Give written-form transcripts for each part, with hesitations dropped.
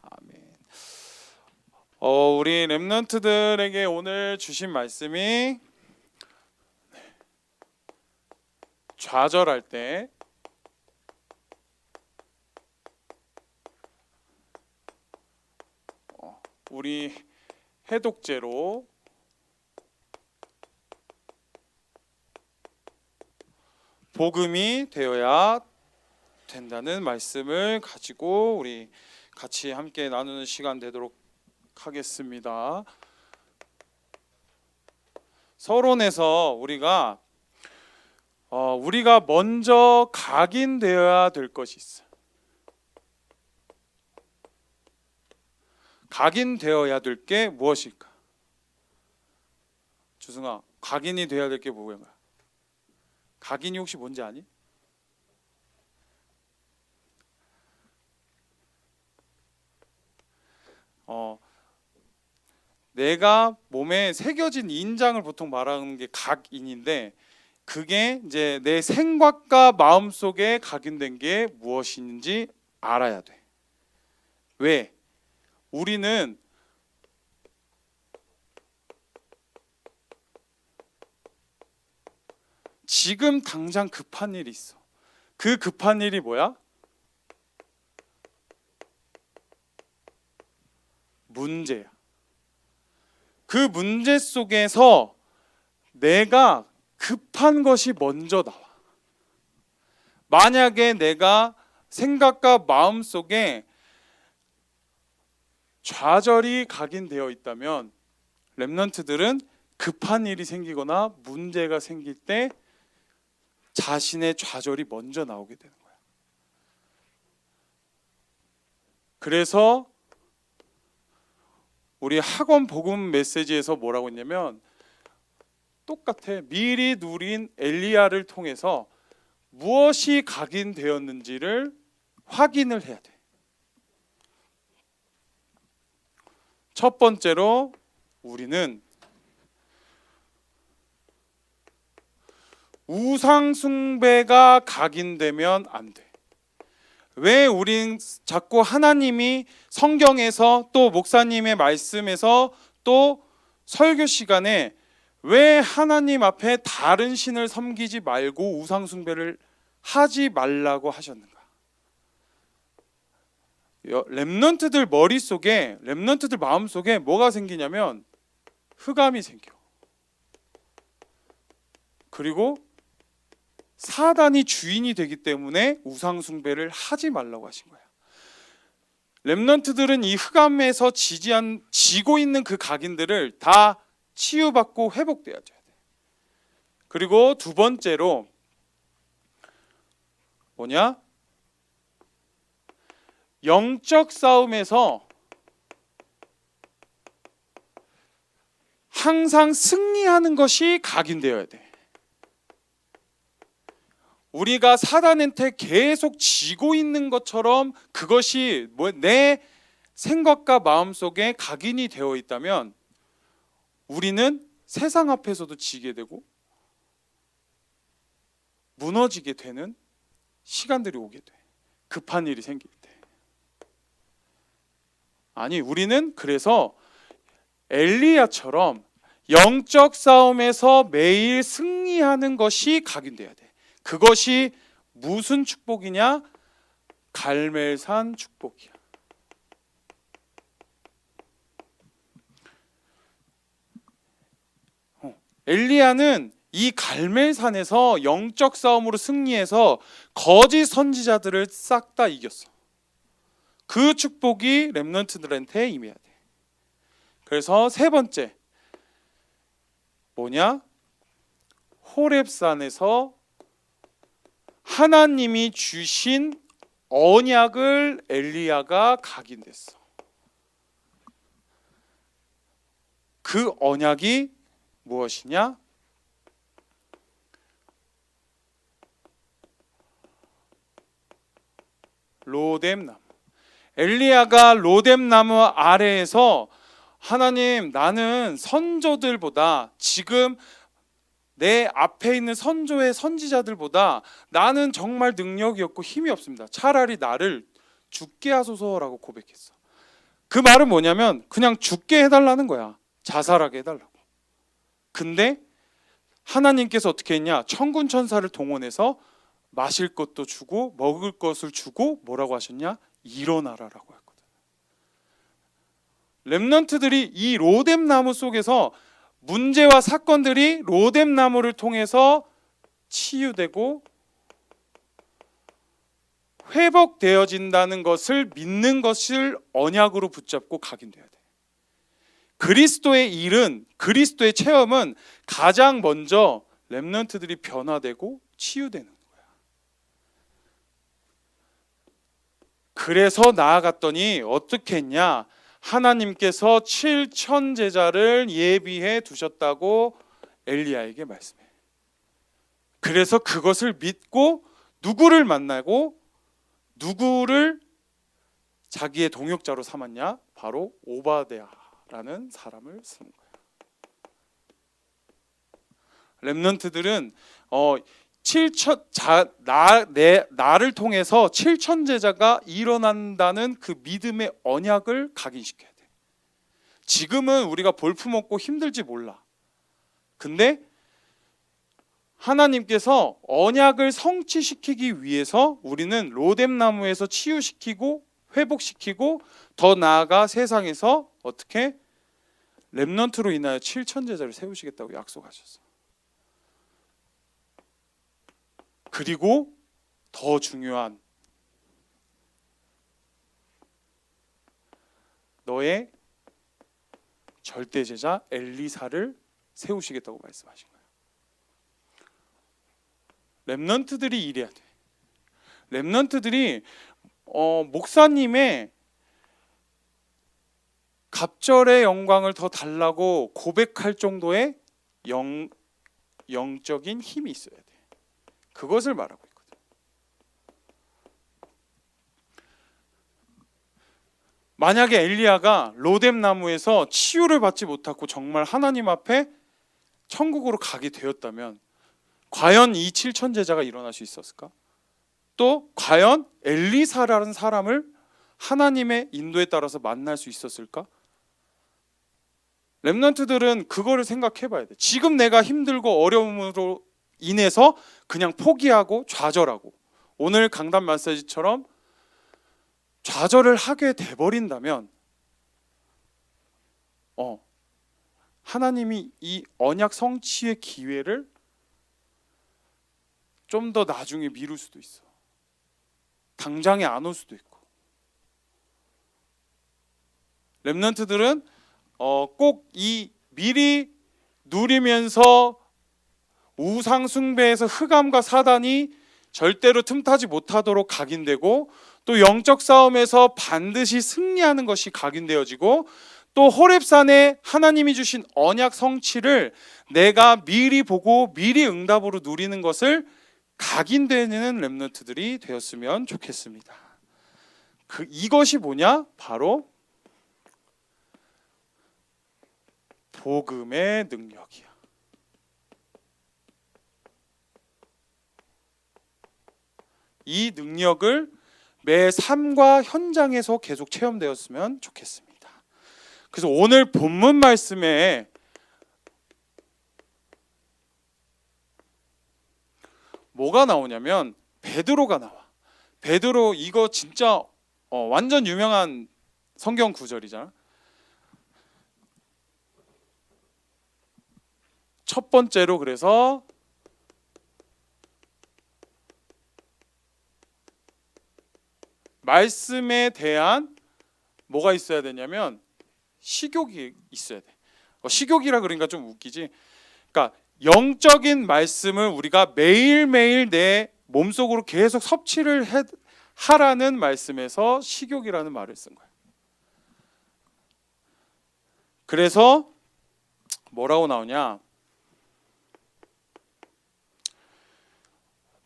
아멘. 우리 렘넌트들에게 오늘 주신 말씀이 좌절할 때 우리 해독제로 복음이 되어야 된다는 말씀을 가지고 우리 같이 함께 나누는 시간 되도록 하겠습니다. 서론에서 우리가 먼저 각인되어야 될 것이 있어. 각인되어야 될 게 무엇일까? 주승아, 각인이 되어야 될 게 뭐야? 각인이 혹시 뭔지 아니? 내가 몸에 새겨진 인장을 보통 말하는 게 각인인데, 그게 이제 내 생각과 마음 속에 각인된 게 무엇인지 알아야 돼. 왜? 우리는 지금 당장 급한 일이 있어. 그 급한 일이 뭐야? 문제야. 그 문제 속에서 내가 급한 것이 먼저 나와. 만약에 내가 생각과 마음 속에 좌절이 각인되어 있다면 렘넌트들은 급한 일이 생기거나 문제가 생길 때 자신의 좌절이 먼저 나오게 되는 거야. 그래서 우리 학원 복음 메시지에서 뭐라고 했냐면, 똑같아. 미리 누린 엘리야를 통해서 무엇이 각인되었는지를 확인을 해야 돼. 첫 번째로 우리는 우상 숭배가 각인되면 안 돼. 왜 우린 자꾸 하나님이 성경에서 또 목사님의 말씀에서 또 설교 시간에 왜 하나님 앞에 다른 신을 섬기지 말고 우상 숭배를 하지 말라고 하셨는가? 렘넌트들 머릿속에, 렘넌트들 마음속에 뭐가 생기냐면 흑암이 생겨. 그리고 사단이 주인이 되기 때문에 우상 숭배를 하지 말라고 하신 거야. 렘넌트들은 이 흑암에서 지고 있는 그 각인들을 다 치유받고 회복돼야 돼. 그리고 두 번째로 뭐냐? 영적 싸움에서 항상 승리하는 것이 각인되어야 돼. 우리가 사단한테 계속 지고 있는 것처럼 그것이 내 생각과 마음 속에 각인이 되어 있다면 우리는 세상 앞에서도 지게 되고 무너지게 되는 시간들이 오게 돼. 급한 일이 생길 때. 아니, 우리는 그래서 엘리야처럼 영적 싸움에서 매일 승리하는 것이 각인돼야 돼. 그것이 무슨 축복이냐? 갈멜산 축복이야. 엘리야는 이 갈멜산에서 영적 싸움으로 승리해서 거짓 선지자들을 싹 다 이겼어. 그 축복이 렘넌트들한테 임해야 돼. 그래서 세 번째 뭐냐? 호렙산에서 하나님이 주신 언약을 엘리야가 각인됐어. 그 언약이 무엇이냐? 로뎀나무. 엘리야가 로뎀나무 아래에서 하나님, 나는 선조들보다 지금 내 앞에 있는 선조의 선지자들보다 나는 정말 능력이 없고 힘이 없습니다. 차라리 나를 죽게 하소서라고 고백했어. 그 말은 뭐냐면 그냥 죽게 해달라는 거야. 자살하게 해달라고. 근데 하나님께서 어떻게 했냐? 천군 천사를 동원해서 마실 것도 주고 먹을 것을 주고 뭐라고 하셨냐? 일어나라라고 했거든. 렘넌트들이 이 로뎀 나무 속에서 문제와 사건들이 로뎀 나무를 통해서 치유되고 회복되어진다는 것을 믿는 것을 언약으로 붙잡고 각인돼야 돼. 그리스도의 일은, 그리스도의 체험은 가장 먼저 렘넌트들이 변화되고 치유되는 거야. 그래서 나아갔더니 어떻게 했냐? 하나님께서 7천 제자를 예비해 두셨다고 엘리야에게 말씀해. 그래서 그것을 믿고 누구를 만나고 누구를 자기의 동역자로 삼았냐? 바로 오바댜라는 사람을 쓰는 거예요. 렘넌트들은 나를 통해서 7천 제자가 일어난다는 그 믿음의 언약을 각인시켜야 돼. 지금은 우리가 볼품없고 힘들지 몰라. 근데 하나님께서 언약을 성취시키기 위해서 우리는 로뎀 나무에서 치유시키고 회복시키고 더 나아가 세상에서 어떻게 렘넌트로 인하여 7천 제자를 세우시겠다고 약속하셨어. 그리고 더 중요한 너의 절대 제자 엘리사를 세우시겠다고 말씀하신 거예요. 렘넌트들이 이래야 돼. 렘넌트들이 목사님의 갑절의 영광을 더 달라고 고백할 정도의 영적인 힘이 있어야 돼. 그것을 말하고 있거든. 만약에 엘리야가 로뎀 나무에서 치유를 받지 못하고 정말 하나님 앞에 천국으로 가게 되었다면 과연 이 7천 제자가 일어날 수 있었을까? 또 과연 엘리사라는 사람을 하나님의 인도에 따라서 만날 수 있었을까? 렘넌트들은 그거를 생각해 봐야 돼. 지금 내가 힘들고 어려움으로 인해서 그냥 포기하고 좌절하고 오늘 강단 메시지처럼 좌절을 하게 돼버린다면 하나님이 이 언약 성취의 기회를 좀 더 나중에 미룰 수도 있어. 당장에 안 올 수도 있고. 렘넌트들은 꼭 이 미리 누리면서 우상 숭배에서 흑암과 사단이 절대로 틈타지 못하도록 각인되고 또 영적 싸움에서 반드시 승리하는 것이 각인되어지고 또 호렙산에 하나님이 주신 언약 성취를 내가 미리 보고 미리 응답으로 누리는 것을 각인되는 렘넌트들이 되었으면 좋겠습니다. 이것이 뭐냐? 바로 복음의 능력이야. 이 능력을 매 삶과 현장에서 계속 체험되었으면 좋겠습니다. 그래서 오늘 본문 말씀에 뭐가 나오냐면 베드로가 나와. 베드로 이거 진짜 완전 유명한 성경 구절이잖아. 첫 번째로 그래서 말씀에 대한 뭐가 있어야 되냐면 식욕이 있어야 돼. 식욕이라 그러니까 좀 웃기지. 그러니까 영적인 말씀을 우리가 매일매일 내 몸속으로 계속 섭취를 하라는 말씀에서 식욕이라는 말을 쓴 거예요. 그래서 뭐라고 나오냐?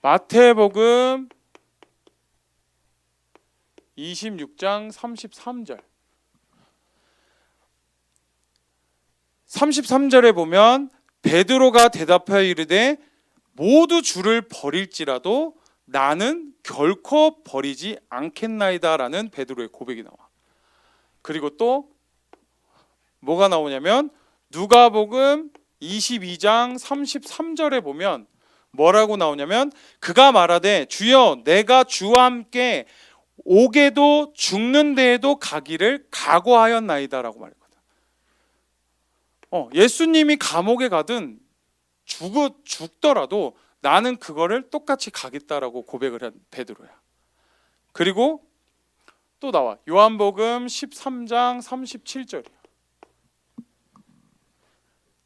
마태복음 26장 33절 33절에 보면 베드로가 대답하여 이르되 모두 주를 버릴지라도 나는 결코 버리지 않겠나이다 라는 베드로의 고백이 나와. 그리고 또 뭐가 나오냐면 누가복음 22장 33절에 보면 뭐라고 나오냐면 그가 말하되 주여 내가 주와 함께 오게도 죽는 데에도 가기를 각오하였나이다라고 말했거든. 예수님이 감옥에 가든 죽더라도 나는 그거를 똑같이 가겠다라고 고백을 한 베드로야. 그리고 또 나와 요한복음 13장 37절이야.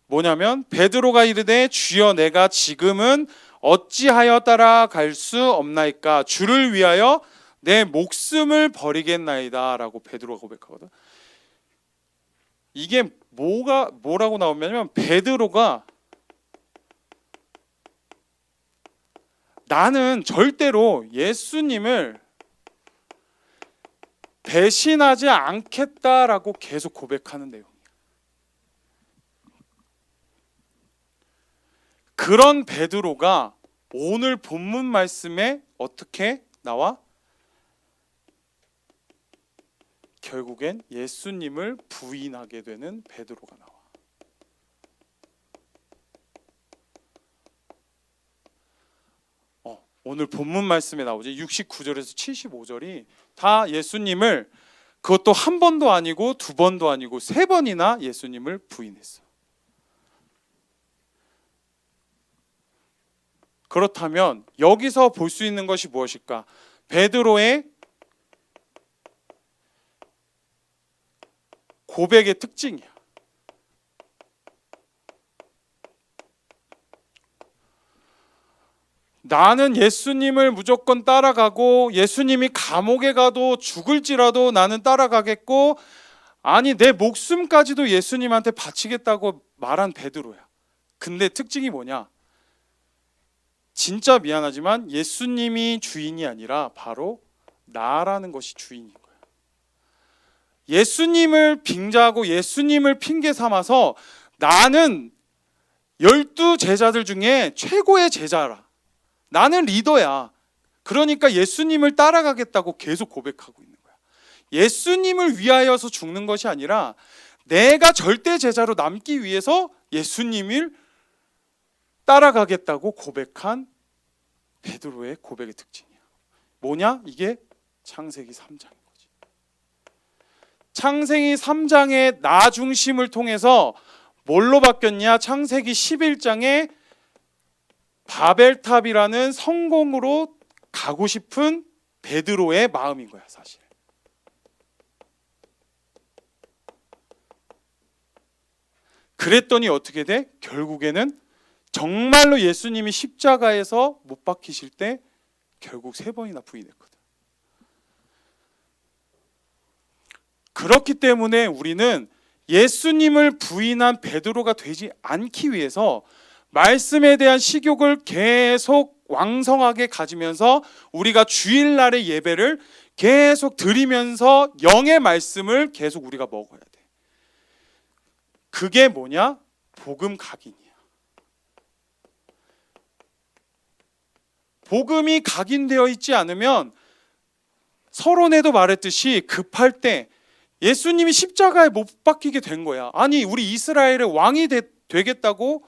뭐냐면 베드로가 이르되 주여 내가 지금은 어찌하여 따라갈 수 없나이까 주를 위하여 내 목숨을 버리겠나이다 라고 베드로가 고백하거든. 이게 뭐라고 나오냐면 베드로가 나는 절대로 예수님을 배신하지 않겠다라고 계속 고백하는 내용이에요. 그런 베드로가 오늘 본문 말씀에 어떻게 나와? 결국엔 예수님을 부인하게 되는 베드로가 나와. 오늘 본문 말씀에 나오지 69절에서 75절이 다 예수님을 그것도 한 번도 아니고 두 번도 아니고 세 번이나 예수님을 부인했어. 그렇다면 여기서 볼 수 있는 것이 무엇일까? 베드로의 고백의 특징이야. 나는 예수님을 무조건 따라가고 예수님이 감옥에 가도 죽을지라도 나는 따라가겠고 아니 내 목숨까지도 예수님한테 바치겠다고 말한 베드로야. 근데 특징이 뭐냐? 진짜 미안하지만 예수님이 주인이 아니라 바로 나라는 것이 주인인 거야. 예수님을 빙자하고 예수님을 핑계 삼아서 나는 12 제자들 중에 최고의 제자라. 나는 리더야. 그러니까 예수님을 따라가겠다고 계속 고백하고 있는 거야. 예수님을 위하여서 죽는 것이 아니라 내가 절대 제자로 남기 위해서 예수님을 따라가겠다고 고백한 베드로의 고백의 특징이야. 뭐냐? 이게 창세기 3장인 거지. 창세기 3장의 나 중심을 통해서 뭘로 바뀌었냐? 창세기 11장에 바벨탑이라는 성공으로 가고 싶은 베드로의 마음인 거야, 사실. 그랬더니 어떻게 돼? 결국에는 정말로 예수님이 십자가에서 못 박히실 때 결국 3번이나 부인했거든. 그렇기 때문에 우리는 예수님을 부인한 베드로가 되지 않기 위해서 말씀에 대한 식욕을 계속 왕성하게 가지면서 우리가 주일날의 예배를 계속 드리면서 영의 말씀을 계속 우리가 먹어야 돼. 그게 뭐냐? 복음 각인이야. 복음이 각인되어 있지 않으면 서론에도 말했듯이 급할 때 예수님이 십자가에 못 박히게 된 거야. 아니 우리 이스라엘의 왕이 되겠다고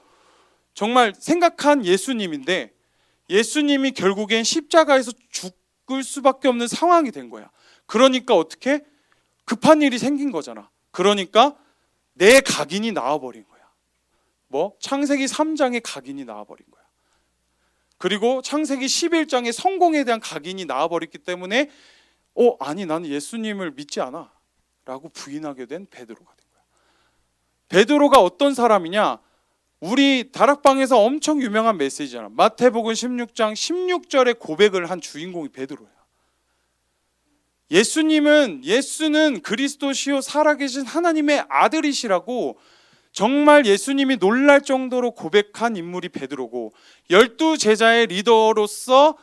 정말 생각한 예수님인데 예수님이 결국엔 십자가에서 죽을 수밖에 없는 상황이 된 거야. 그러니까 어떻게? 급한 일이 생긴 거잖아. 그러니까 내 각인이 나와버린 거야. 창세기 3장의 각인이 나와버린 거야. 그리고 창세기 11장의 성공에 대한 각인이 나와버렸기 때문에 아니 나는 예수님을 믿지 않아 라고 부인하게 된 베드로가 된 거야. 베드로가 어떤 사람이냐? 우리 다락방에서 엄청 유명한 메시지잖아. 마태복음 16장 16절에 고백을 한 주인공이 베드로야. 예수는 그리스도시요 살아계신 하나님의 아들이시라고 정말 예수님이 놀랄 정도로 고백한 인물이 베드로고 12 제자의 리더로서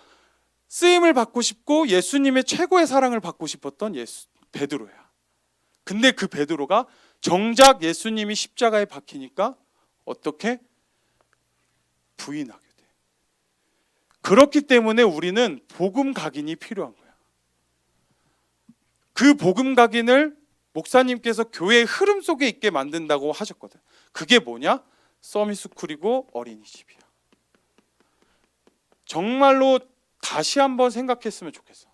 쓰임을 받고 싶고 예수님의 최고의 사랑을 받고 싶었던 베드로야. 근데 그 베드로가 정작 예수님이 십자가에 박히니까 어떻게? 부인하게 돼. 그렇기 때문에 우리는 복음 각인이 필요한 거야. 그 복음 각인을 목사님께서 교회의 흐름 속에 있게 만든다고 하셨거든. 그게 뭐냐? 서밋스쿨이고 어린이집이야. 정말로 다시 한번 생각했으면 좋겠어.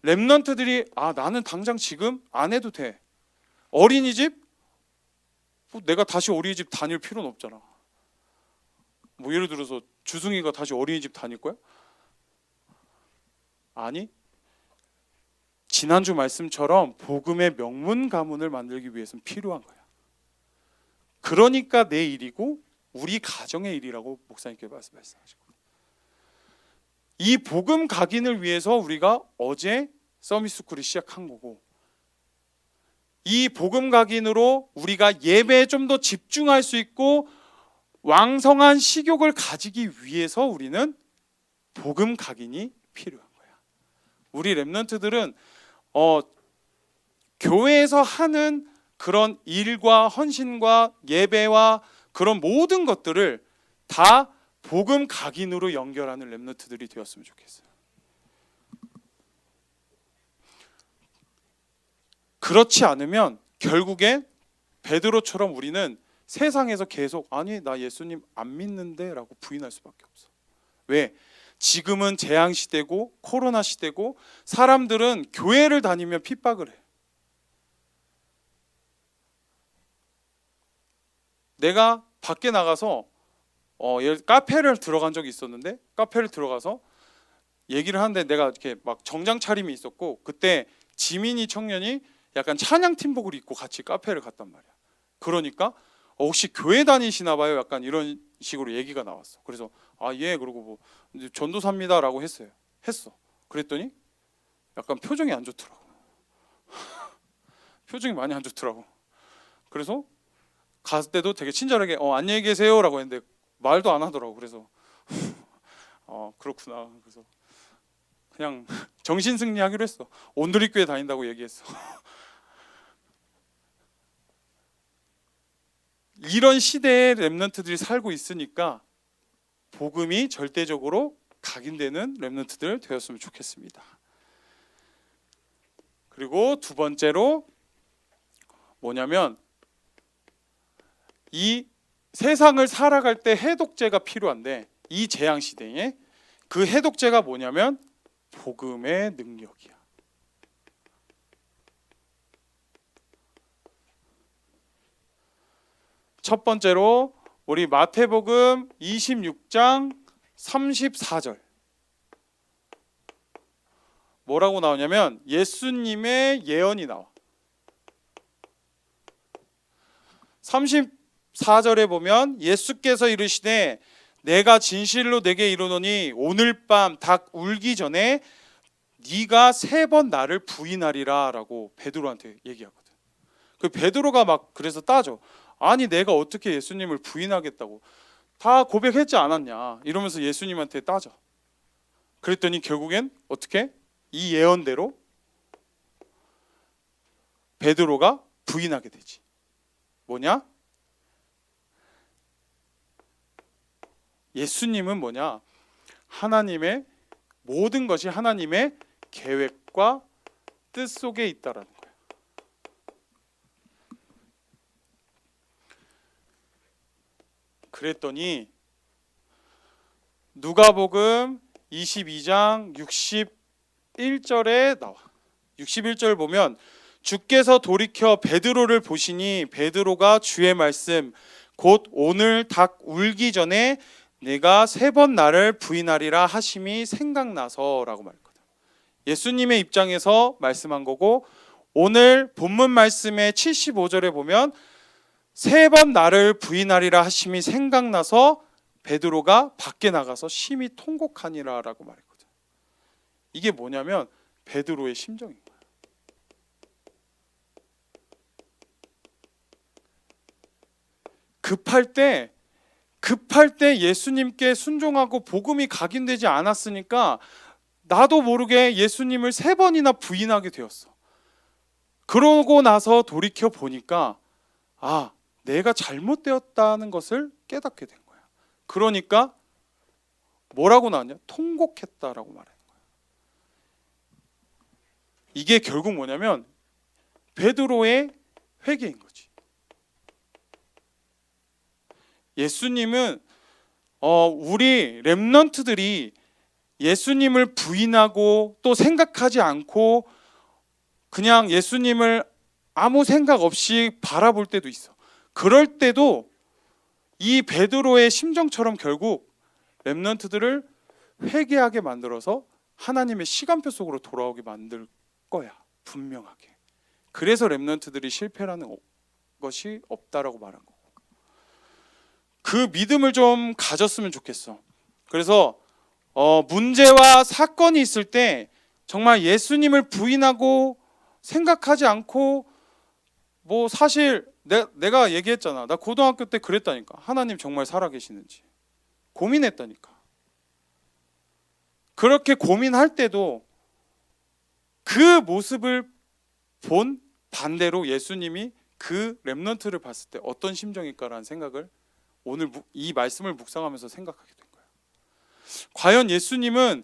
렘넌트들이 나는 당장 지금 안 해도 돼. 어린이집? 내가 다시 어린이집 다닐 필요는 없잖아. 뭐 예를 들어서 주승이가 다시 어린이집 다닐 거야? 아니, 지난주 말씀처럼 복음의 명문 가문을 만들기 위해서는 필요한 거야. 그러니까 내 일이고 우리 가정의 일이라고 목사님께 말씀하시고, 이 복음 각인을 위해서 우리가 어제 서밋스쿨을 시작한 거고, 이 복음 각인으로 우리가 예배에 좀 더 집중할 수 있고 왕성한 식욕을 가지기 위해서 우리는 복음 각인이 필요한 거야. 우리 렘넌트들은 교회에서 하는 그런 일과 헌신과 예배와 그런 모든 것들을 다 복음 각인으로 연결하는 렘넌트들이 되었으면 좋겠어요. 그렇지 않으면 결국에 베드로처럼 우리는 세상에서 계속 나 예수님 안 믿는데 라고 부인할 수밖에 없어. 왜? 지금은 재앙 시대고 코로나 시대고 사람들은 교회를 다니면 핍박을 해. 내가 밖에 나가서 카페를 들어간 적이 있었는데, 카페를 들어가서 얘기를 하는데 내가 이렇게 막 정장 차림이 있었고, 그때 지민이 청년이 약간 찬양 팀복을 입고 같이 카페를 갔단 말이야. 그러니까 혹시 교회 다니시나 봐요? 약간 이런 식으로 얘기가 나왔어. 그래서 예, 그러고 뭐 전도사입니다라고 했어. 그랬더니 약간 표정이 안 좋더라고. 표정이 많이 안 좋더라고. 그래서 갔을 때도 되게 친절하게 안녕히 계세요라고 했는데 말도 안 하더라고. 그래서 그렇구나. 그래서 그냥 정신 승리하기로 했어. 온누리교회 다닌다고 얘기했어. 이런 시대에 렘넌트들이 살고 있으니까 복음이 절대적으로 각인되는 렘넌트들 되었으면 좋겠습니다. 그리고 두 번째로 뭐냐면, 이 세상을 살아갈 때 해독제가 필요한데, 이 재앙 시대에 그 해독제가 뭐냐면 복음의 능력이야. 첫 번째로 우리 마태복음 26장 34절 뭐라고 나오냐면 예수님의 예언이 나와. 34절에 보면 예수께서 이르시되 내가 진실로 내게 이르노니 오늘 밤 닭 울기 전에 네가 3번 나를 부인하리라 라고 베드로한테 얘기하거든. 그 베드로가 막 그래서 따져. 아니 내가 어떻게 예수님을 부인하겠다고, 다 고백했지 않았냐 이러면서 예수님한테 따져. 그랬더니 결국엔 어떻게? 이 예언대로 베드로가 부인하게 되지. 뭐냐? 예수님은 뭐냐? 하나님의 모든 것이 하나님의 계획과 뜻 속에 있다라는 거야. 그랬더니 누가복음 22장 61절에 나와. 61절 보면 주께서 돌이켜 베드로를 보시니 베드로가 주의 말씀 곧 오늘 닭 울기 전에 내가 3번 나를 부인하리라 하심이 생각나서라고 말했거든. 예수님의 입장에서 말씀한 거고, 오늘 본문 말씀의 75절에 보면 3번 나를 부인하리라 하심이 생각나서 베드로가 밖에 나가서 심히 통곡하니라 라고 말했거든. 이게 뭐냐면 베드로의 심정인 거야. 급할 때 예수님께 순종하고 복음이 각인되지 않았으니까 나도 모르게 예수님을 3번이나 부인하게 되었어. 그러고 나서 돌이켜 보니까 내가 잘못되었다는 것을 깨닫게 된 거야. 그러니까 뭐라고 나왔냐? 통곡했다라고 말하는 거야. 이게 결국 뭐냐면 베드로의 회개인 거지. 예수님은 우리 렘넌트들이 예수님을 부인하고 또 생각하지 않고 그냥 예수님을 아무 생각 없이 바라볼 때도 있어. 그럴 때도 이 베드로의 심정처럼 결국 렘넌트들을 회개하게 만들어서 하나님의 시간표 속으로 돌아오게 만들 거야, 분명하게. 그래서 렘넌트들이 실패라는 것이 없다라고 말한 거고, 그 믿음을 좀 가졌으면 좋겠어. 그래서 문제와 사건이 있을 때 정말 예수님을 부인하고 생각하지 않고, 뭐 사실 내가 얘기했잖아. 나 고등학교 때 그랬다니까. 하나님 정말 살아계시는지 고민했다니까. 그렇게 고민할 때도 그 모습을 본 반대로 예수님이 그 렘넌트를 봤을 때 어떤 심정일까라는 생각을 오늘 이 말씀을 묵상하면서 생각하게 된 거예요. 과연 예수님은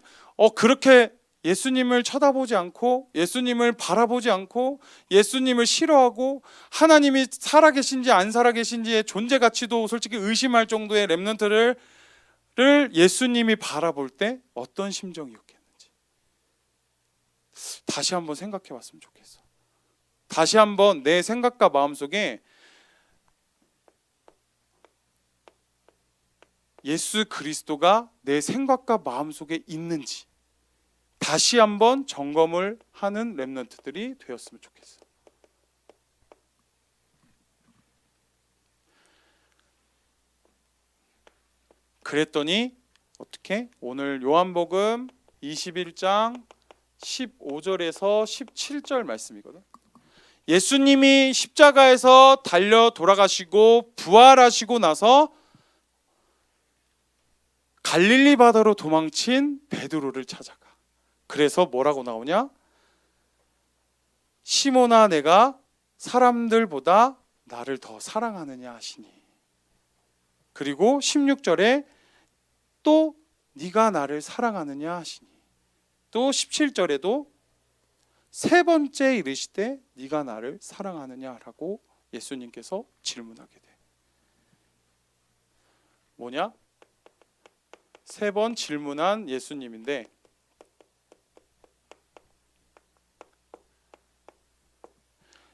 그렇게 예수님을 쳐다보지 않고 예수님을 바라보지 않고 예수님을 싫어하고 하나님이 살아계신지 안 살아계신지의 존재 가치도 솔직히 의심할 정도의 렘넌트를 예수님이 바라볼 때 어떤 심정이었겠는지 다시 한번 생각해 봤으면 좋겠어. 다시 한번 내 생각과 마음속에 예수 그리스도가 내 생각과 마음속에 있는지 다시 한번 점검을 하는 렘넌트들이 되었으면 좋겠어. 그랬더니 어떻게? 오늘 요한복음 21장 15절에서 17절 말씀이거든. 예수님이 십자가에서 달려 돌아가시고 부활하시고 나서 갈릴리 바다로 도망친 베드로를 찾아가. 그래서 뭐라고 나오냐? 시몬아, 내가 사람들보다 나를 더 사랑하느냐 하시니. 그리고 16절에 또 네가 나를 사랑하느냐 하시니. 또 17절에도 세 번째 이르시되 네가 나를 사랑하느냐라고 예수님께서 질문하게 돼. 뭐냐? 세 번 질문한 예수님인데,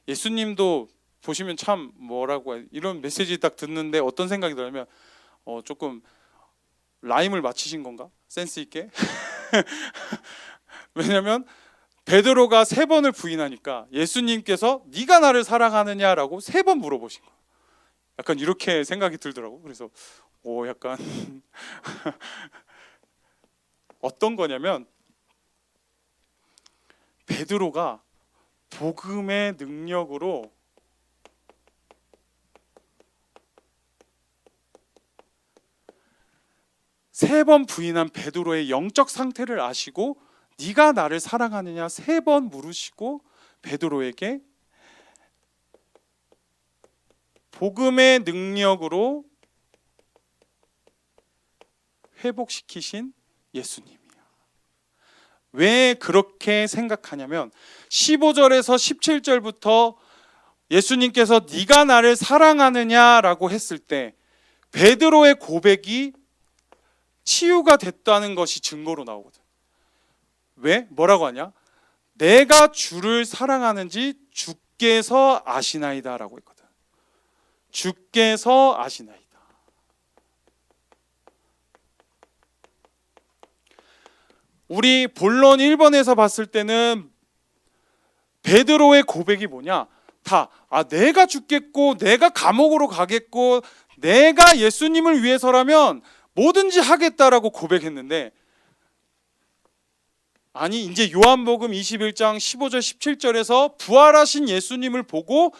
예수님도 보시면 참 뭐라고 이런 메시지 딱 듣는데 어떤 생각이 들냐면 조금 라임을 맞히신 건가? 센스 있게. 왜냐면 베드로가 세 번을 부인하니까 예수님께서 네가 나를 사랑하느냐라고 세 번 물어보신 거야. 약간 이렇게 생각이 들더라고. 그래서 약간 어떤 거냐면 베드로가 복음의 능력으로 세 번 부인한 베드로의 영적 상태를 아시고 네가 나를 사랑하느냐 세 번 물으시고 베드로에게 복음의 능력으로 회복시키신 예수님이야. 왜 그렇게 생각하냐면 15절에서 17절부터 예수님께서 네가 나를 사랑하느냐라고 했을 때 베드로의 고백이 치유가 됐다는 것이 증거로 나오거든. 왜? 뭐라고 하냐? 내가 주를 사랑하는지 주께서 아시나이다 라고 했거든. 주께서 아시나이다. 우리 본론 1번에서 봤을 때는 베드로의 고백이 뭐냐? 다 내가 죽겠고 내가 감옥으로 가겠고 내가 예수님을 위해서라면 뭐든지 하겠다라고 고백했는데, 아니 이제 요한복음 21장 15절 17절에서 부활하신 예수님을 보고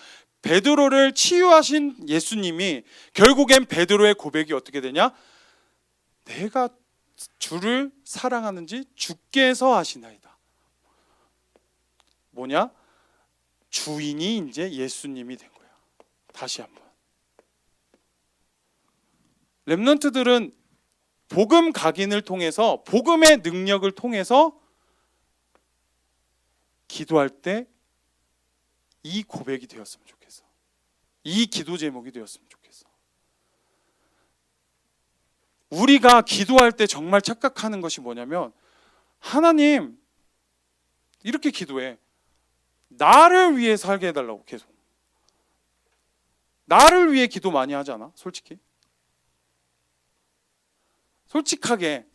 베드로를 치유하신 예수님이 결국엔 베드로의 고백이 어떻게 되냐? 내가 주를 사랑하는지 주께서 아시나이다. 뭐냐? 주인이 이제 예수님이 된 거야. 다시 한번. 렘넌트들은 복음 각인을 통해서 복음의 능력을 통해서 기도할 때 이 고백이 되었으면 좋겠어. 이 기도 제목이 되었으면 좋겠어. 우리가 기도할 때 정말 착각하는 것이 뭐냐면, 하나님, 이렇게 기도해. 나를 위해 살게 해달라고. 계속 나를 위해 기도 많이 하잖아. 솔직히 솔직하게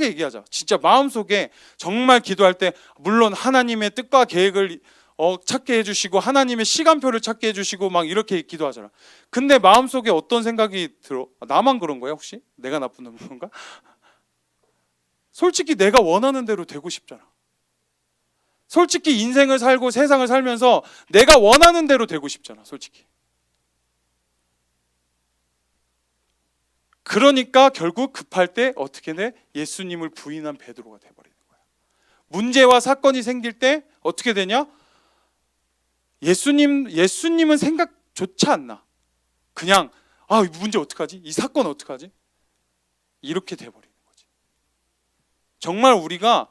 얘기하자. 진짜 마음속에 정말 기도할 때, 물론 하나님의 뜻과 계획을 찾게 해주시고 하나님의 시간표를 찾게 해주시고 막 이렇게 기도하잖아. 근데 마음속에 어떤 생각이 들어? 나만 그런 거야 혹시? 내가 나쁜 건가? 솔직히 내가 원하는 대로 되고 싶잖아. 솔직히 인생을 살고 세상을 살면서 내가 원하는 대로 되고 싶잖아. 솔직히. 그러니까 결국 급할 때 어떻게 돼? 예수님을 부인한 베드로가 돼버리는 거야. 문제와 사건이 생길 때 어떻게 되냐? 예수님은 생각조차 안 나. 그냥 이 문제 어떡하지? 이 사건 어떡하지? 이렇게 돼버리는 거지. 정말 우리가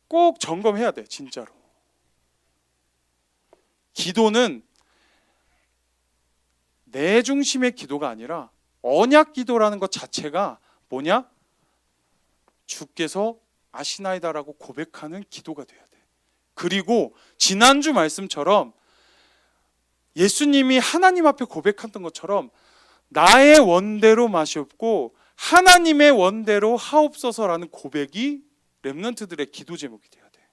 꼭 점검해야 돼. 진짜로. 기도는 내 중심의 기도가 아니라 언약 기도라는 것 자체가 뭐냐? 주께서 아시나이다라고 고백하는 기도가 돼야 돼. 그리고 지난주 말씀처럼 예수님이 하나님 앞에 고백했던 것처럼 나의 원대로 마시옵고 하나님의 원대로 하옵소서라는 고백이 렘넌트들의 기도 제목이 돼야 돼.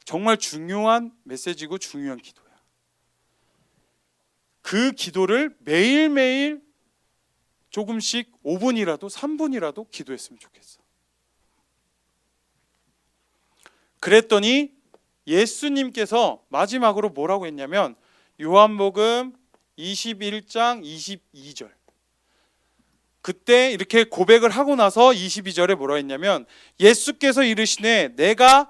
정말 중요한 메시지고 중요한 기도야. 그 기도를 매일매일 조금씩 5분이라도 3분이라도 기도했으면 좋겠어. 그랬더니 예수님께서 마지막으로 뭐라고 했냐면, 요한복음 21장 22절, 그때 이렇게 고백을 하고 나서 22절에 뭐라고 했냐면, 예수께서 이르시되 내가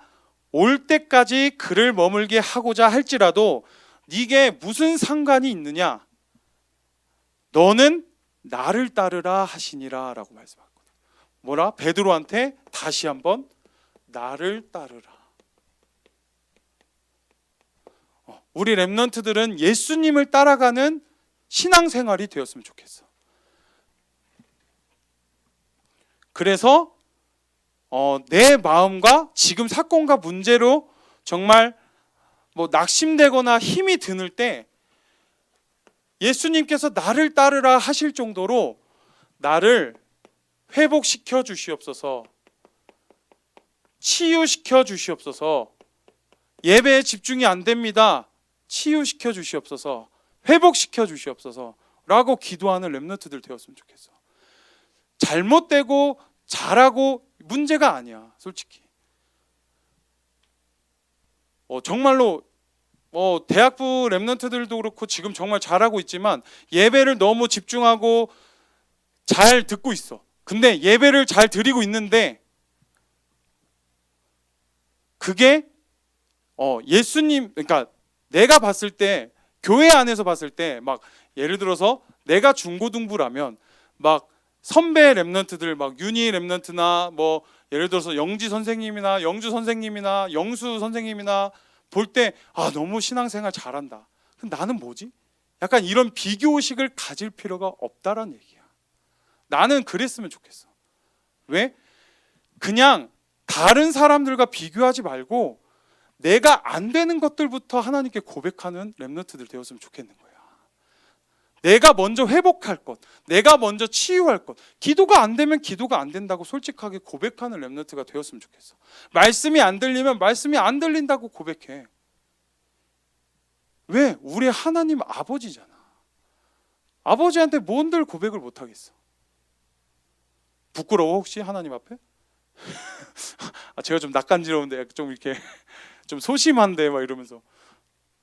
올 때까지 그를 머물게 하고자 할지라도 네게 무슨 상관이 있느냐, 너는 나를 따르라 하시니라 라고 말씀하거든요. 뭐라? 베드로한테 다시 한번 나를 따르라. 우리 렘넌트들은 예수님을 따라가는 신앙생활이 되었으면 좋겠어. 그래서 내 마음과 지금 사건과 문제로 정말 낙심되거나 힘이 드는 때 예수님께서 나를 따르라 하실 정도로 나를 회복시켜 주시옵소서, 치유시켜 주시옵소서, 예배에 집중이 안 됩니다, 치유시켜 주시옵소서, 회복시켜 주시옵소서 라고 기도하는 렘넌트들 되었으면 좋겠어. 잘못되고 잘하고 문제가 아니야. 솔직히 정말로 대학부 렘넌트들도 그렇고 지금 정말 잘하고 있지만 예배를 너무 집중하고 잘 듣고 있어. 근데 예배를 잘 드리고 있는데 그게 예수님, 그러니까 내가 봤을 때, 교회 안에서 봤을 때, 막 예를 들어서 내가 중고등부라면 막 선배 렘넌트들, 막 윤희 렘넌트나 뭐 예를 들어서 영지 선생님이나 영주 선생님이나 영수 선생님이나 볼 때 너무 신앙생활 잘한다. 나는 뭐지? 약간 이런 비교의식을 가질 필요가 없다라는 얘기야. 나는 그랬으면 좋겠어. 왜? 그냥 다른 사람들과 비교하지 말고 내가 안 되는 것들부터 하나님께 고백하는 렘넌트들 되었으면 좋겠는 거야. 내가 먼저 회복할 것, 내가 먼저 치유할 것, 기도가 안 되면 기도가 안 된다고 솔직하게 고백하는 렘넌트가 되었으면 좋겠어. 말씀이 안 들리면 말씀이 안 들린다고 고백해. 왜? 우리 하나님 아버지잖아. 아버지한테 뭔들 고백을 못 하겠어? 부끄러워 혹시 하나님 앞에? 제가 좀 낯간지러운데 좀 이렇게 좀 소심한데 막 이러면서,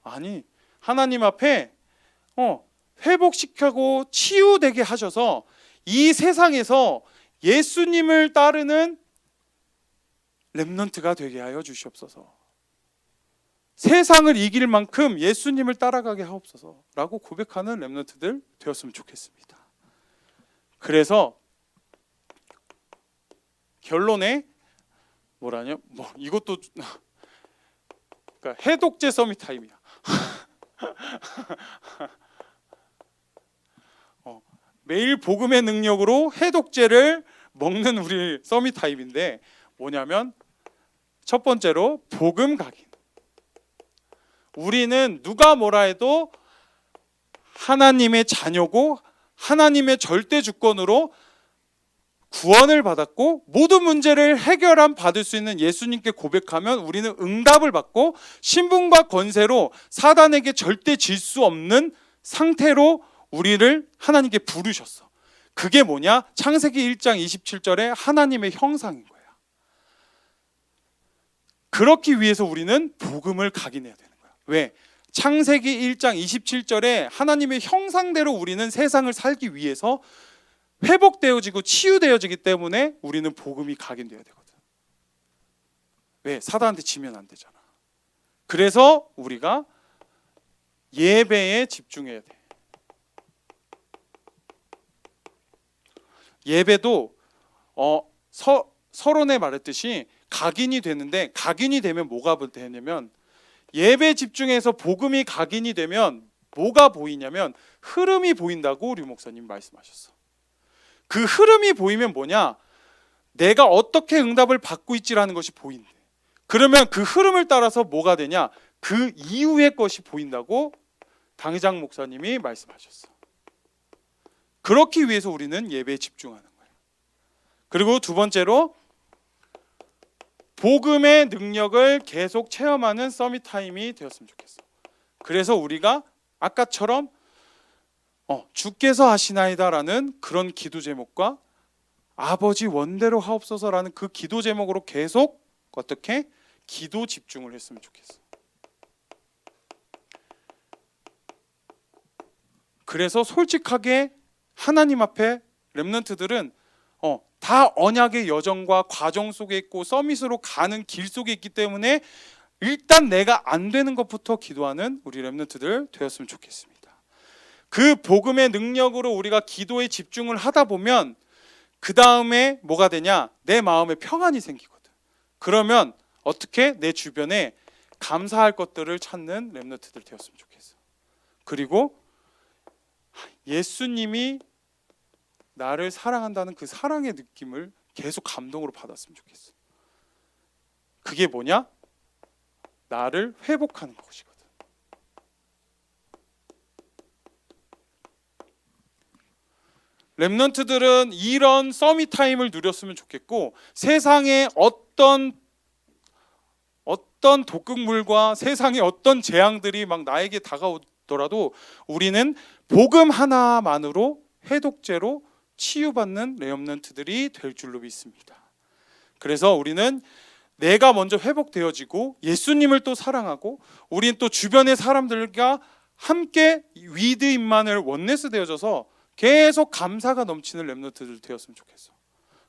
아니, 하나님 앞에 회복시키고 치유되게 하셔서 이 세상에서 예수님을 따르는 렘넌트가 되게 하여 주시옵소서. 세상을 이길 만큼 예수님을 따라가게 하옵소서라고 고백하는 렘넌트들 되었으면 좋겠습니다. 그래서 결론에 이것도 그러니까 해독제 서밋 타임이야. 매일 복음의 능력으로 해독제를 먹는 우리 서밋 타임인데 뭐냐면 첫 번째로 복음 각인. 우리는 누가 뭐라 해도 하나님의 자녀고 하나님의 절대 주권으로 구원을 받았고 모든 문제를 해결함 받을 수 있는 예수님께 고백하면 우리는 응답을 받고 신분과 권세로 사단에게 절대 질 수 없는 상태로 우리를 하나님께 부르셨어. 그게 뭐냐? 창세기 1장 27절에 하나님의 형상인 거야. 그렇기 위해서 우리는 복음을 각인해야 되는 거야. 왜? 창세기 1장 27절에 하나님의 형상대로 우리는 세상을 살기 위해서 회복되어지고 치유되어지기 때문에 우리는 복음이 각인되어야 되거든. 왜? 사단한테 지면 안 되잖아. 그래서 우리가 예배에 집중해야 돼. 예배도 서론에 말했듯이 각인이 되는데, 각인이 되면 뭐가 되냐면 예배 집중해서 복음이 각인이 되면 뭐가 보이냐면 흐름이 보인다고 우리 목사님 말씀하셨어. 그 흐름이 보이면 뭐냐? 내가 어떻게 응답을 받고 있지라는 것이 보인대. 그러면 그 흐름을 따라서 뭐가 되냐? 그 이후의 것이 보인다고 당회장 목사님이 말씀하셨어. 그렇기 위해서 우리는 예배에 집중하는 거예요. 그리고 두 번째로 복음의 능력을 계속 체험하는 서밋 타임이 되었으면 좋겠어. 그래서 우리가 아까처럼 주께서 하시나이다라는 그런 기도 제목과 아버지 원대로 하옵소서라는 그 기도 제목으로 계속 어떻게 기도 집중을 했으면 좋겠어. 그래서 솔직하게 하나님 앞에 렘넌트들은 다 언약의 여정과 과정 속에 있고 서밋으로 가는 길 속에 있기 때문에 일단 내가 안 되는 것부터 기도하는 우리 렘넌트들 되었으면 좋겠습니다. 그 복음의 능력으로 우리가 기도에 집중을 하다 보면 그 다음에 뭐가 되냐? 내 마음에 평안이 생기거든. 그러면 어떻게 내 주변에 감사할 것들을 찾는 렘넌트들 되었으면 좋겠어. 그리고 예수님이 나를 사랑한다는 그 사랑의 느낌을 계속 감동으로 받았으면 좋겠어. 그게 뭐냐? 나를 회복하는 것이거든. 렘넌트들은 이런 서밋 타임을 누렸으면 좋겠고, 세상에 어떤 독극물과 세상의 어떤 재앙들이 막 나에게 다가오더라도 우리는 복음 하나만으로 해독제로 치유받는 렘넌트들이 될 줄로 믿습니다. 그래서 우리는 내가 먼저 회복되어지고 예수님을 또 사랑하고 우리는 또 주변의 사람들과 함께 위드 임마누엘 원네스 되어져서 계속 감사가 넘치는 렘넌트들 되었으면 좋겠어.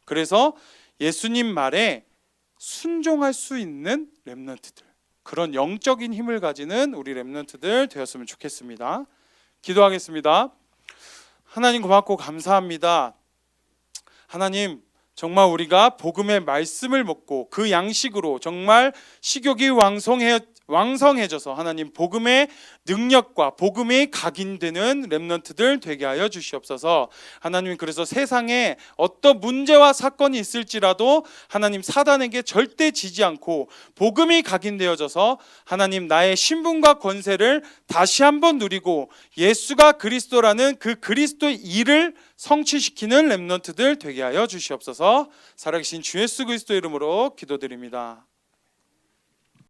그래서 예수님 말에 순종할 수 있는 렘넌트들, 그런 영적인 힘을 가지는 우리 렘넌트들 되었으면 좋겠습니다. 기도하겠습니다. 하나님 고맙고 감사합니다. 하나님, 정말 우리가 복음의 말씀을 먹고 그 양식으로 정말 식욕이 왕성해져서 하나님 복음의 능력과 복음이 각인되는 렘넌트들 되게 하여 주시옵소서. 하나님, 그래서 세상에 어떤 문제와 사건이 있을지라도 하나님 사단에게 절대 지지 않고 복음이 각인되어져서 하나님 나의 신분과 권세를 다시 한번 누리고 예수가 그리스도라는 그 그리스도의 일을 성취시키는 렘넌트들 되게 하여 주시옵소서. 살아계신 주 예수 그리스도 이름으로 기도드립니다.